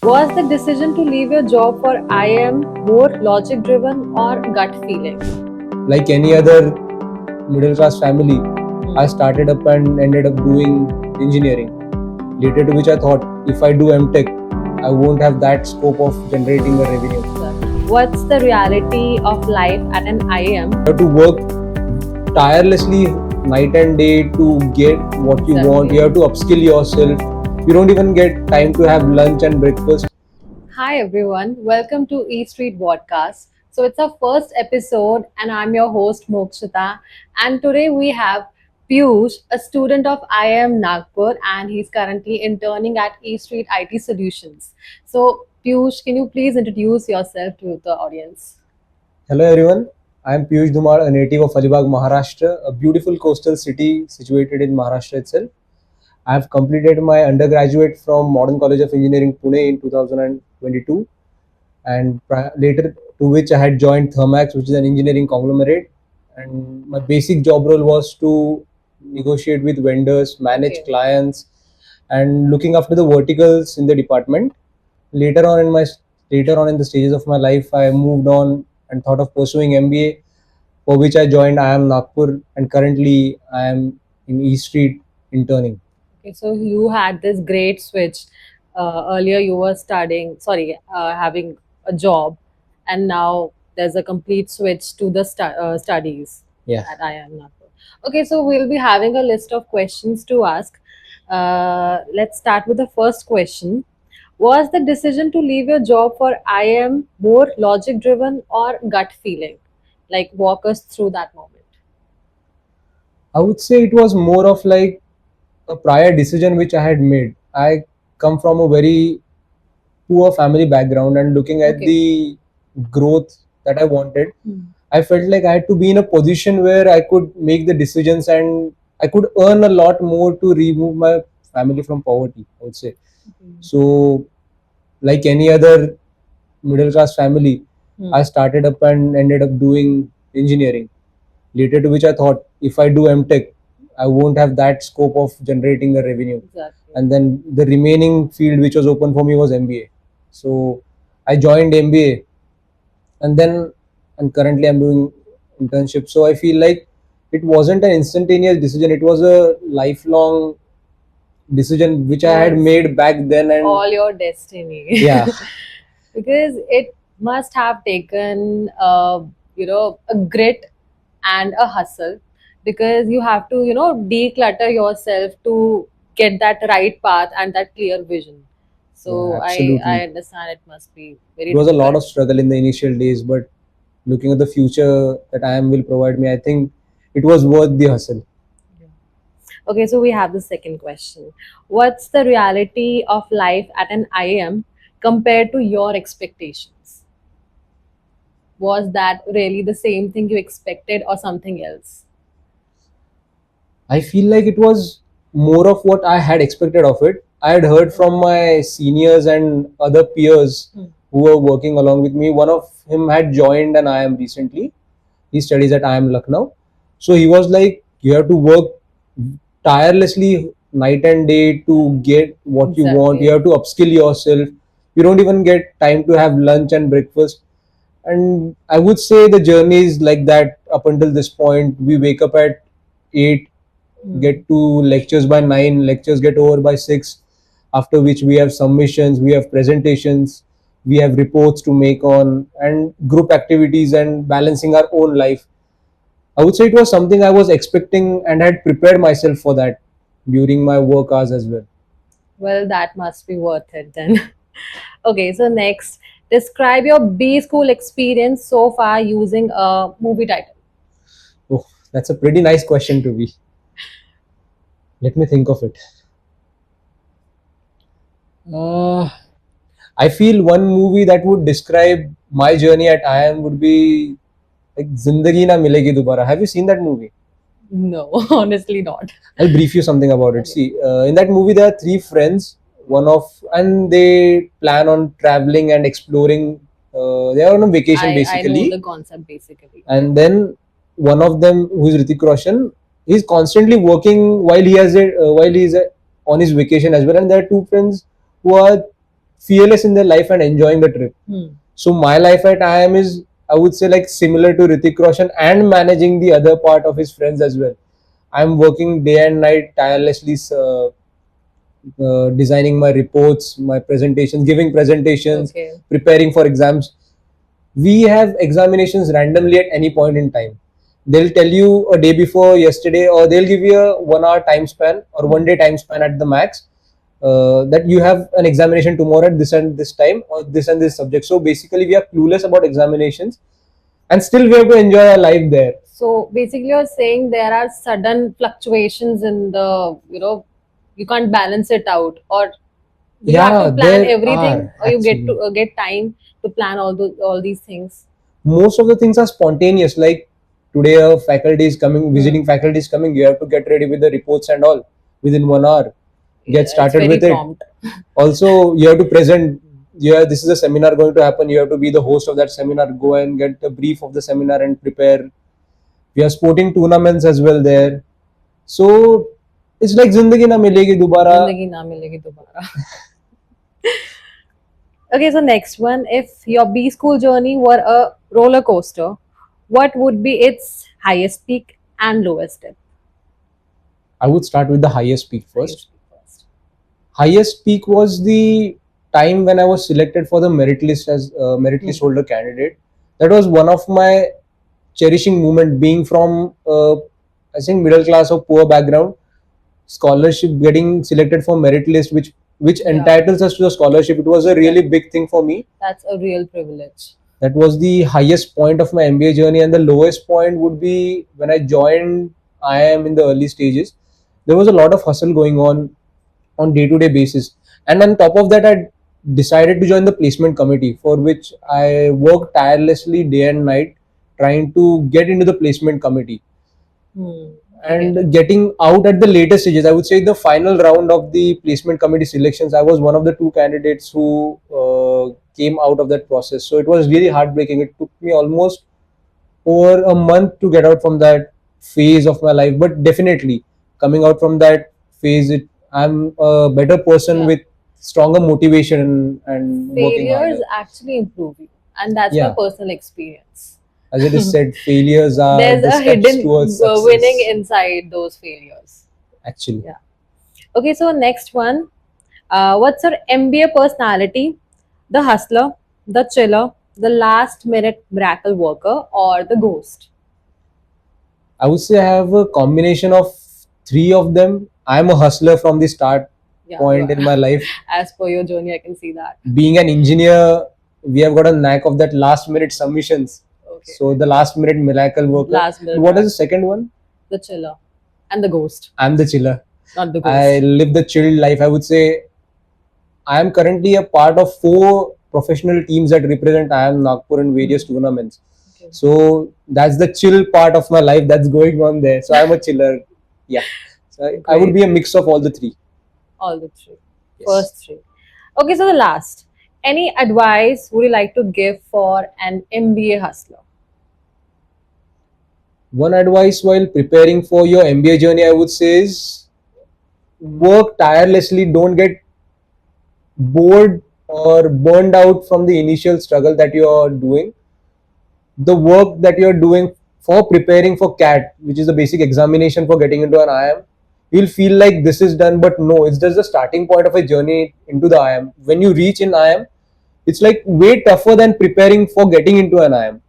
Was the decision to leave your job for IIM more logic driven or gut feeling? Like any other middle class family, I started up and ended up doing engineering. Later to which I thought if I do MTech, I won't have that scope of generating a revenue. What's the reality of life at an IIM? You have to work tirelessly night and day to get what you want. You have to upskill yourself. You don't even get time to have lunch and breakfast. Hi everyone, welcome to EStreet Vodcast. So it's our first episode, and I'm your host Mokshita. And today we have Piyush, a student of IIM Nagpur, and he's currently interning at EStreet IT Solutions. So Piyush, can you please introduce yourself to the audience? Hello everyone, I am Piyush Dhumar, a native of Alibag, Maharashtra, a beautiful coastal city situated in Maharashtra itself. I have completed my undergraduate from Modern College of Engineering, Pune in 2022, and later to which I had joined Thermax, which is an engineering conglomerate. And my basic job role was to negotiate with vendors, manage clients, and looking after the verticals in the department. Later on in my later on in the stages of my life, I moved on and thought of pursuing MBA, for which I joined IIM Nagpur, and currently I am in EStreet interning. Okay, so you had this great switch. Earlier, you were having a job, and now there's a complete switch to the studies Yeah. at IIM Nagpur. Okay, so we'll be having a list of questions to ask. Let's start with the first question. Was the decision to leave your job for IIM more logic driven or gut feeling? Like, walk us through that moment. I would say it was more of like a prior decision which I had made. I come from a very poor family background, and looking at the growth that I wanted, I felt like I had to be in a position where I could make the decisions and I could earn a lot more to remove my family from poverty, I would say. So, like any other middle class family, I started up and ended up doing engineering. Later to which I thought if I do MTech, I won't have that scope of generating a revenue. Exactly. And then the remaining field which was open for me was MBA. So I joined MBA, and then and currently I'm doing internship. So I feel like it wasn't an instantaneous decision, it was a lifelong decision which I had made back then. And All your destiny. yeah. Because it must have taken a grit and a hustle, because you have to declutter yourself to get that right path and that clear vision. So Yeah, I absolutely. understand it must be very It was a lot of difficult. struggle in the initial days, but looking at the future that IIM will provide me, I think it was worth the hustle. Okay, so we have the second question. What's the reality of life at an IIM compared to your expectations? Was that really the same thing you expected or something else? I feel like it was more of what I had expected of it. I had heard from my seniors and other peers who were working along with me. One of him had joined an IIM recently. He studies at IIM Lucknow. So he was like, you have to work tirelessly night and day to get what you want. You have to upskill yourself. You don't even get time to have lunch and breakfast. And I would say the journey is like that up until this point. We wake up at 8, get to lectures by 9, lectures get over by 6, after which we have submissions, we have presentations, we have reports to make on, and group activities, and balancing our own life. I would say it was something I was expecting and had prepared myself for that during my work hours as well. Well, that must be worth it then. Okay, so next, describe your B school experience so far using a movie title. Oh, that's a pretty nice question to be. Let me think of it. uh, I feel one movie that would describe my journey at IIM would be like Zindagi Na Milegi Dobara. Have you seen that movie? No, honestly not. I'll brief you something about it. See, in that movie there are three friends. And they plan on traveling and exploring. They are on a vacation I know basically. the concept basically. And then one of them, who is Ritik Roshan, he's constantly working while he is on his vacation as well. And there are two friends who are fearless in their life and enjoying the trip. So my life at IIM is, I would say, like similar to Ritik Roshan and managing the other part of his friends as well. I'm working day and night tirelessly, designing my reports, my presentations, giving presentations, preparing for exams. We have examinations randomly at any point in time. They'll tell you a day before yesterday, or they'll give you a 1 hour time span or 1 day time span at the max, that you have an examination tomorrow at this and this time, or this and this subject. So basically we are clueless about examinations, and still we have to enjoy our life there. So basically, you're saying there are sudden fluctuations in the, you can't balance it out, or you have Yeah, to plan there everything, are or you get actually. to get time to plan all these things. Most of the things are spontaneous. Like today, a faculty is coming, visiting faculty is coming. You have to get ready with the reports and all within 1 hour. Get Yeah, it's started very with it. prompt. Also, you have to present. Yeah, this is a seminar going to happen. You have to be the host of that seminar. Go and get the brief of the seminar and prepare. We have sporting tournaments as well there. So it's like zindagi na milegi dobara. Zindagi na milegi dobara. Okay, so next one. If your B school journey were a roller coaster, what would be its highest peak and lowest dip? I would start with the highest peak first. Highest peak first. Highest peak was the time when I was selected for the merit list as a merit list holder candidate. That was one of my cherishing moment, being from I think middle class or poor background. Scholarship, getting selected for merit list, which entitles us to the scholarship. It was a really big thing for me. That's a real privilege. That was the highest point of my MBA journey, and the lowest point would be when I joined IIM in the early stages. There was a lot of hustle going on day-to-day basis, and on top of that, I decided to join the placement committee, for which I worked tirelessly day and night trying to get into the placement committee. And getting out at the later stages, I would say the final round of the placement committee selections, I was one of the two candidates who came out of that process. So it was really heartbreaking. It took me almost over a month to get out from that phase of my life, but definitely coming out from that phase, I'm a better person with stronger motivation and working Failures harder. actually improve you, and that's my personal experience. As it is said, failures are There's the a steps hidden towards success. winning inside those failures. Actually, Yeah. Okay, so next one. What's your MBA personality? The hustler, the chiller, the last minute miracle worker, or the ghost? I would say I have a combination of three of them. I'm a hustler from the start point in my life. As per your journey, I can see that. Being an engineer, we have got a knack of that last minute submissions. Okay. So the last minute miracle worker. Last minute What is the second one? The chiller and the ghost. I'm the chiller. Not the ghost. I live the chilled life. I would say I am currently a part of 4 professional teams that represent IIM Nagpur in various tournaments. Okay. So that's the chill part of my life that's going on there. So I'm a chiller. Yeah. So I would be a mix of all the three. All the three. Yes. First three. Okay, so the last. Any advice would you like to give for an MBA hustler? One advice while preparing for your MBA journey, I would say, is work tirelessly. Don't get bored or burned out from the initial struggle that you're doing. The work that you're doing for preparing for CAT, which is the basic examination for getting into an IIM, you'll feel like this is done, but no, it's just the starting point of a journey into the IIM. When you reach in IIM, it's like way tougher than preparing for getting into an IIM.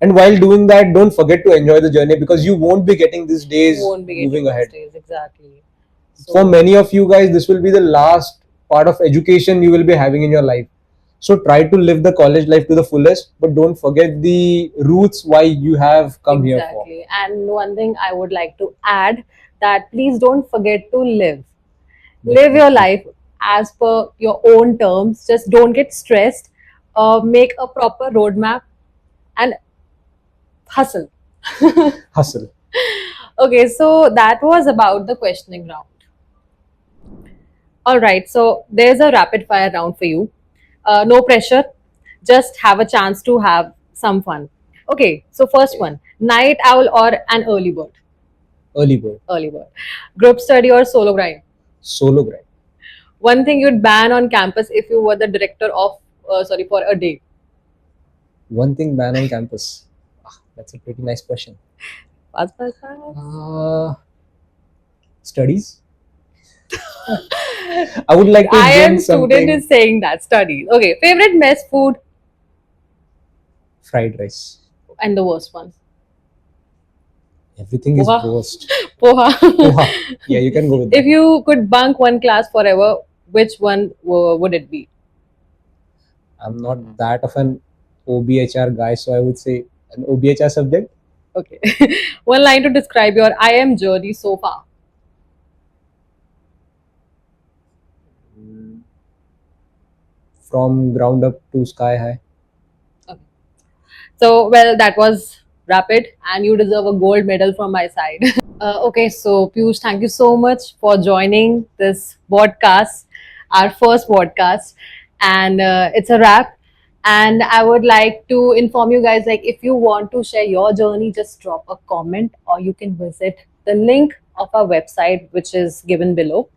And while doing that, don't forget to enjoy the journey, because you won't be getting these days moving ahead. Exactly. So, for many of you guys, this will be the last part of education you will be having in your life. So try to live the college life to the fullest, but don't forget the roots why you have come here for. Exactly. And one thing I would like to add, that please don't forget to live. Live your life as per your own terms. Just don't get stressed. Make a proper roadmap and hustle. Hustle. Okay, so that was about the questioning round. All right, so there's a rapid fire round for you. No pressure, just have a chance to have some fun. Okay, so first one, night owl or an early bird? Early bird. Early bird. Group study or solo grind? Solo grind. One thing you'd ban on campus if you were the director of, sorry, for a day. One thing ban on campus. That's a pretty nice question. Fast, fast, fast. Studies. I would like to IIM bring student something. is saying that studies. Okay, favorite mess food Fried rice. and the worst one. Everything is Poha. worst. Poha. Poha. Yeah, you can go with If that. you could bunk one class forever, which one would it be? I'm not that of an OBHR guy, so I would say an OBHR subject. Okay. One line to describe your IIM journey so far. From ground up to sky high. Okay. So, well, that was rapid, and you deserve a gold medal from my side. Okay, so Piyush, thank you so much for joining this podcast, our first podcast, and it's a wrap. And I would like to inform you guys, like, if you want to share your journey, just drop a comment, or you can visit the link of our website, which is given below.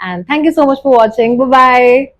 And thank you so much for watching. Bye bye.